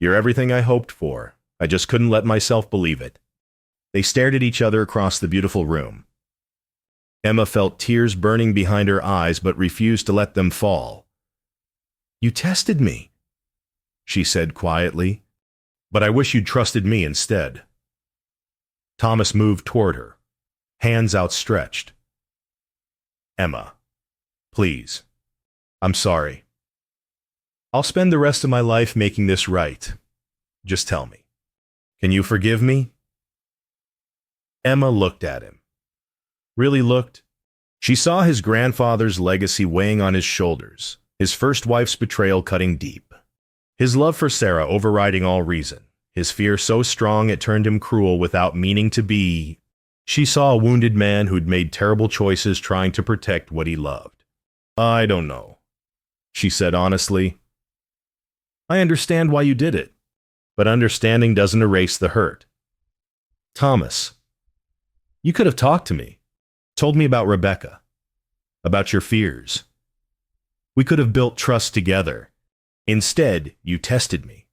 you're everything I hoped for. I just couldn't let myself believe it. They stared at each other across the beautiful room. Emma felt tears burning behind her eyes but refused to let them fall. You tested me, she said quietly, but I wish you'd trusted me instead. Thomas moved toward her, hands outstretched. Emma, please. I'm sorry. I'll spend the rest of my life making this right. Just tell me. Can you forgive me? Emma looked at him. Really looked. She saw his grandfather's legacy weighing on his shoulders, his first wife's betrayal cutting deep, his love for Sarah overriding all reason, his fear so strong it turned him cruel without meaning to be. She saw a wounded man who'd made terrible choices trying to protect what he loved. I don't know, she said honestly. I understand why you did it, but understanding doesn't erase the hurt. Thomas, you could have talked to me, told me about Rebecca, about your fears. We could have built trust together. Instead, you tested me.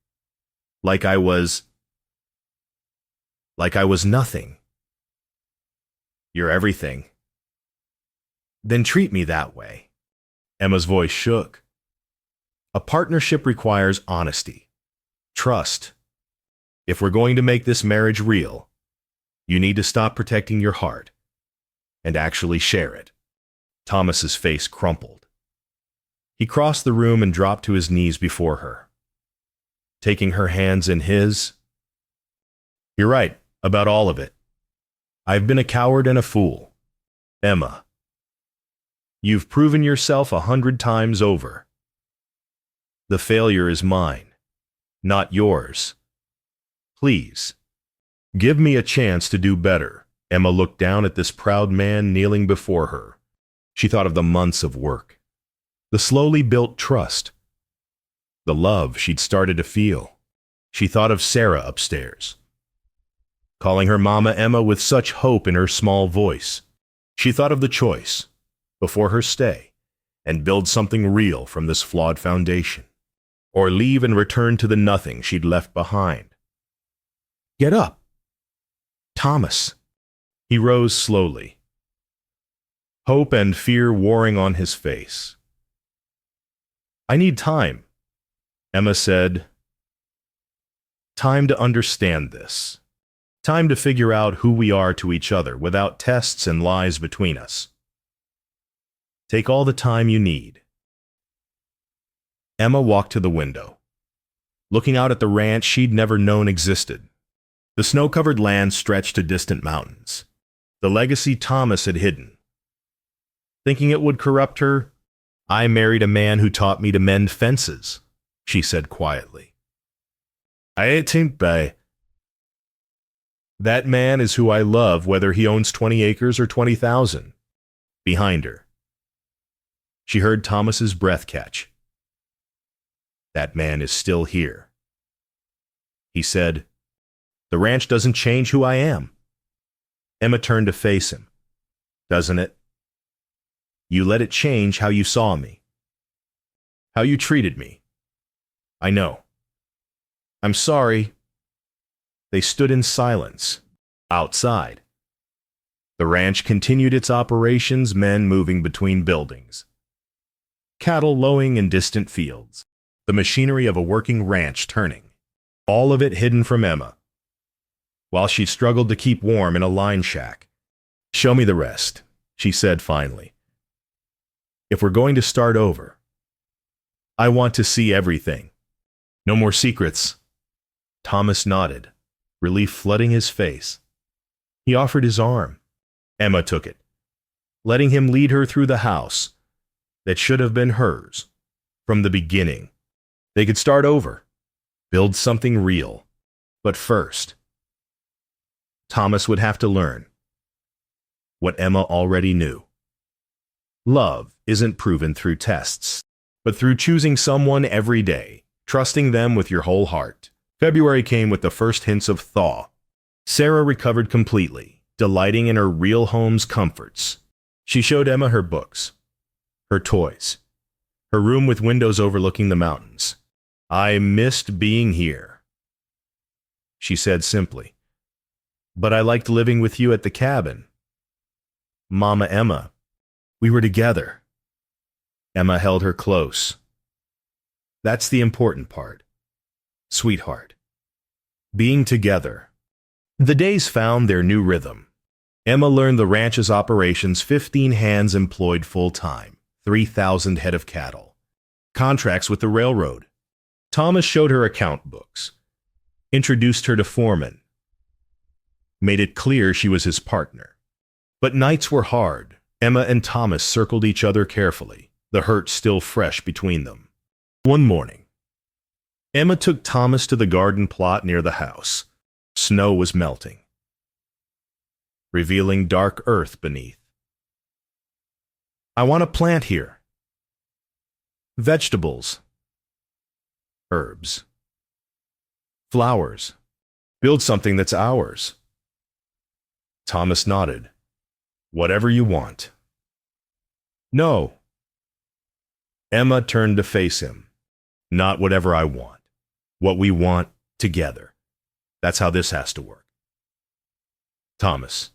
Like I was nothing. You're everything. Then treat me that way. Emma's voice shook. A partnership requires honesty, trust. If we're going to make this marriage real, you need to stop protecting your heart and actually share it. Thomas's face crumpled. He crossed the room and dropped to his knees before her, taking her hands in his. You're right about all of it. I've been a coward and a fool. Emma, you've proven yourself 100 times over. The failure is mine, not yours. Please, give me a chance to do better. Emma looked down at this proud man kneeling before her, She thought of the months of work, the slowly built trust, the love she'd started to feel. She thought of Sarah upstairs, calling her Mama Emma with such hope in her small voice. She thought of the choice, before her stay, and build something real from this flawed foundation, or leave and return to the nothing she'd left behind. Get up! Thomas! He rose slowly, hope and fear warring on his face. I need time, Emma said. Time to understand this. Time to figure out who we are to each other without tests and lies between us. Take all the time you need. Emma walked to the window, looking out at the ranch she'd never known existed. The snow-covered land stretched to distant mountains, the legacy Thomas had hidden. Thinking it would corrupt her, I married a man who taught me to mend fences, she said quietly. I think by. That man is who I love, whether he owns 20 acres or 20,000. Behind her, she heard Thomas's breath catch. That man is still here. He said, the ranch doesn't change who I am. Emma turned to face him. Doesn't it? You let it change how you saw me, how you treated me. I know. I'm sorry. They stood in silence, outside. The ranch continued its operations, men moving between buildings, cattle lowing in distant fields, the machinery of a working ranch turning, all of it hidden from Emma, while she struggled to keep warm in a line shack. Show me the rest, she said finally. If we're going to start over, I want to see everything. No more secrets. Thomas nodded, relief flooding his face. He offered his arm. Emma took it, letting him lead her through the house that should have been hers from the beginning. They could start over, build something real. But first, Thomas would have to learn what Emma already knew. Love isn't proven through tests, but through choosing someone every day, trusting them with your whole heart. February came with the first hints of thaw. Sarah recovered completely, delighting in her real home's comforts. She showed Emma her books, her toys, her room with windows overlooking the mountains. I missed being here, she said simply. But I liked living with you at the cabin. Mama Emma, we were together. Emma held her close. That's the important part, sweetheart. Being together. The days found their new rhythm. Emma learned the ranch's operations, 15 hands employed full-time, 3,000 head of cattle, contracts with the railroad. Thomas showed her account books, introduced her to foremen, made it clear she was his partner. But nights were hard. Emma and Thomas circled each other carefully, the hurt still fresh between them. One morning, Emma took Thomas to the garden plot near the house. Snow was melting, revealing dark earth beneath. I want to plant here. Vegetables, herbs, flowers. Build something that's ours. Thomas nodded. Whatever you want. No. Emma turned to face him. Not whatever I want. What we want together. That's how this has to work. Thomas.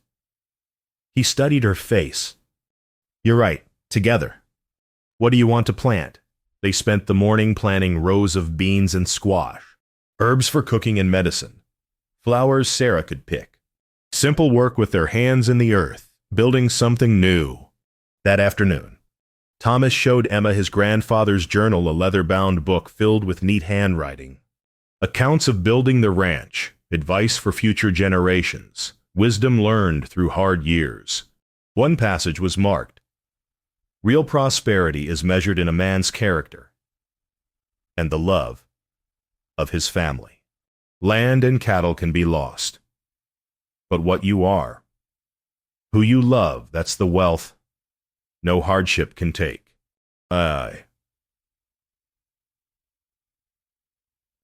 He studied her face. You're right, together. What do you want to plant? They spent the morning planting rows of beans and squash, herbs for cooking and medicine, flowers Sarah could pick. Simple work with their hands in the earth, building something new. That afternoon, Thomas showed Emma his grandfather's journal, a leather-bound book filled with neat handwriting. Accounts of building the ranch, advice for future generations, wisdom learned through hard years. One passage was marked, real prosperity is measured in a man's character and the love of his family. Land and cattle can be lost, but what you are, who you love, that's the wealth no hardship can take. Aye.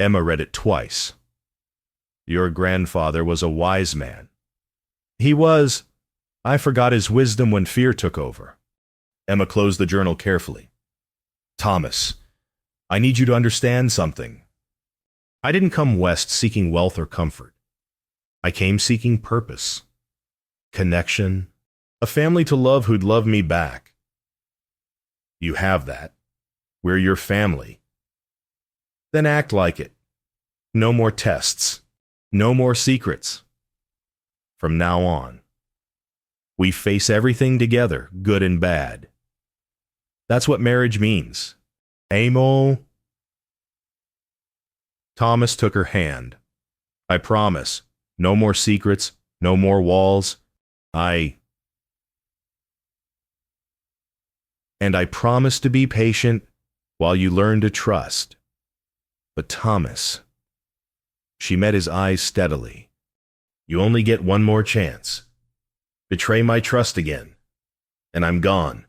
Emma read it twice. Your grandfather was a wise man. He was. I forgot his wisdom when fear took over. Emma closed the journal carefully. Thomas, I need you to understand something. I didn't come west seeking wealth or comfort. I came seeking purpose, connection, a family to love who'd love me back. You have that. We're your family. Then act like it. No more tests. No more secrets. From now on, we face everything together, good and bad. That's what marriage means. Amo. Thomas took her hand. I promise. No more secrets. No more walls. And I promise to be patient while you learn to trust. But Thomas. She met his eyes steadily. You only get one more chance. Betray my trust again, and I'm gone.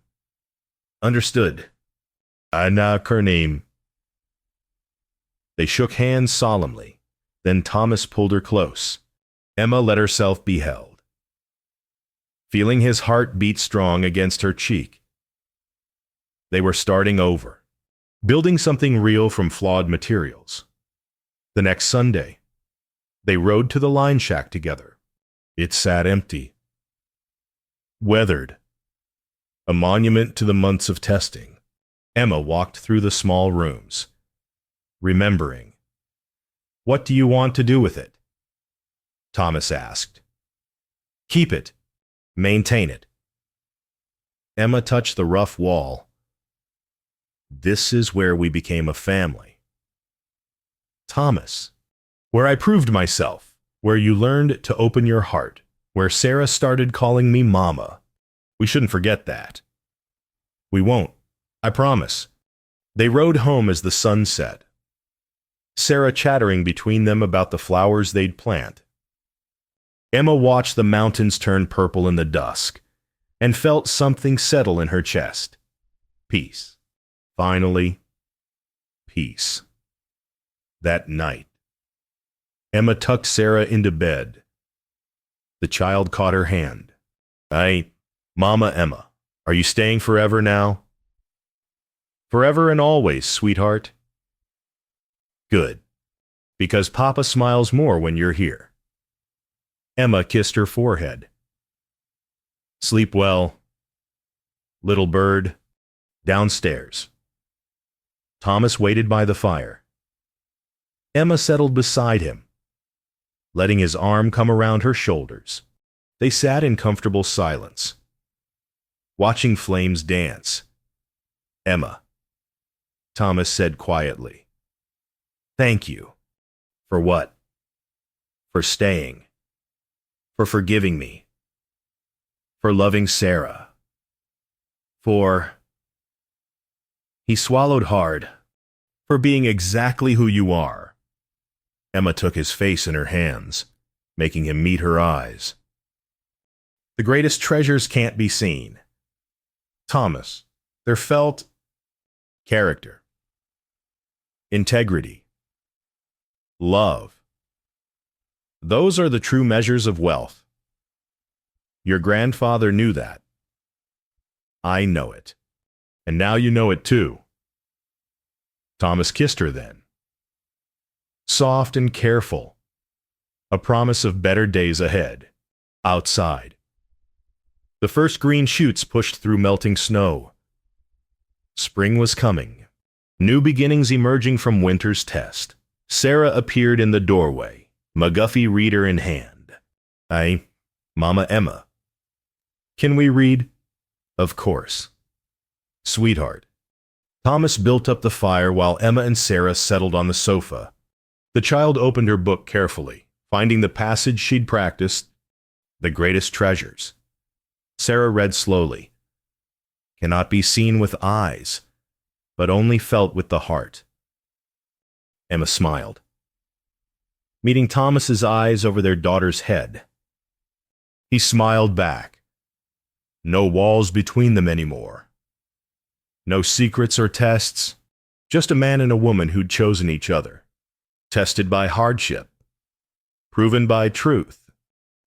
Understood? Anna Kernim. They shook hands solemnly. Then Thomas pulled her close. Emma let herself be held. Feeling his heart beat strong against her cheek. They were starting over, building something real from flawed materials. The next Sunday, they rode to the line shack together. It sat empty, weathered, a monument to the months of testing. Emma walked through the small rooms, remembering. What do you want to do with it? Thomas asked. Keep it. Maintain it. Emma touched the rough wall. This is where we became a family. Thomas, where I proved myself, where you learned to open your heart, where Sarah started calling me Mama. We shouldn't forget that. We won't. I promise. They rode home as the sun set, Sarah chattering between them about the flowers they'd plant. Emma watched the mountains turn purple in the dusk and felt something settle in her chest. Peace. Finally, peace. That night, Emma tucked Sarah into bed. The child caught her hand. Mama Emma, are you staying forever now? Forever and always, sweetheart. Good, because Papa smiles more when you're here. Emma kissed her forehead. Sleep well, little bird. Downstairs. Thomas waited by the fire. Emma settled beside him, letting his arm come around her shoulders. They sat in comfortable silence, watching flames dance. Emma, Thomas said quietly. Thank you. For what? For staying. For forgiving me. For loving Sarah. For... He swallowed hard. For being exactly who you are. Emma took his face in her hands, making him meet her eyes. The greatest treasures can't be seen. Thomas, there felt character, integrity, love. Those are the true measures of wealth. Your grandfather knew that. I know it. And now you know it too. Thomas kissed her then. Soft and careful. A promise of better days ahead. Outside. The first green shoots pushed through melting snow. Spring was coming. New beginnings emerging from winter's test. Sarah appeared in the doorway, McGuffey reader in hand. Mama Emma. Can we read? Of course. Sweetheart. Thomas built up the fire while Emma and Sarah settled on the sofa. The child opened her book carefully, finding the passage she'd practiced, the greatest treasures. Sarah read slowly. Cannot be seen with eyes, but only felt with the heart. Emma smiled, meeting Thomas's eyes over their daughter's head. He smiled back. No walls between them anymore. No secrets or tests, just a man and a woman who'd chosen each other. Tested by hardship, proven by truth.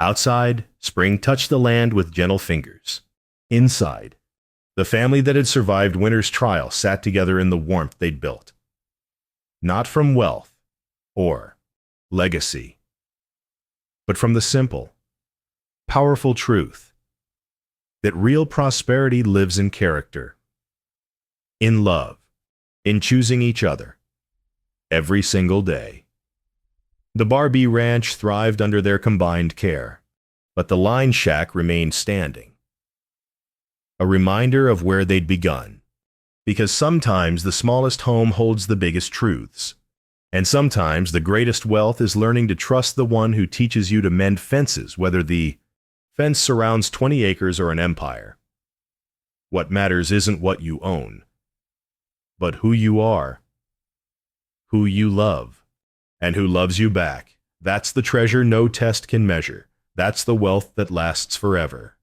Outside, spring touched the land with gentle fingers. Inside, the family that had survived winter's trial sat together in the warmth they'd built. Not from wealth or legacy, but from the simple, powerful truth that real prosperity lives in character, in love, in choosing each other, every single day. The Barbie Ranch thrived under their combined care, but the line shack remained standing. A reminder of where they'd begun, because sometimes the smallest home holds the biggest truths, and sometimes the greatest wealth is learning to trust the one who teaches you to mend fences, whether the fence surrounds 20 acres or an empire. What matters isn't what you own, but who you are, who you love, and who loves you back. That's the treasure no test can measure. That's the wealth that lasts forever.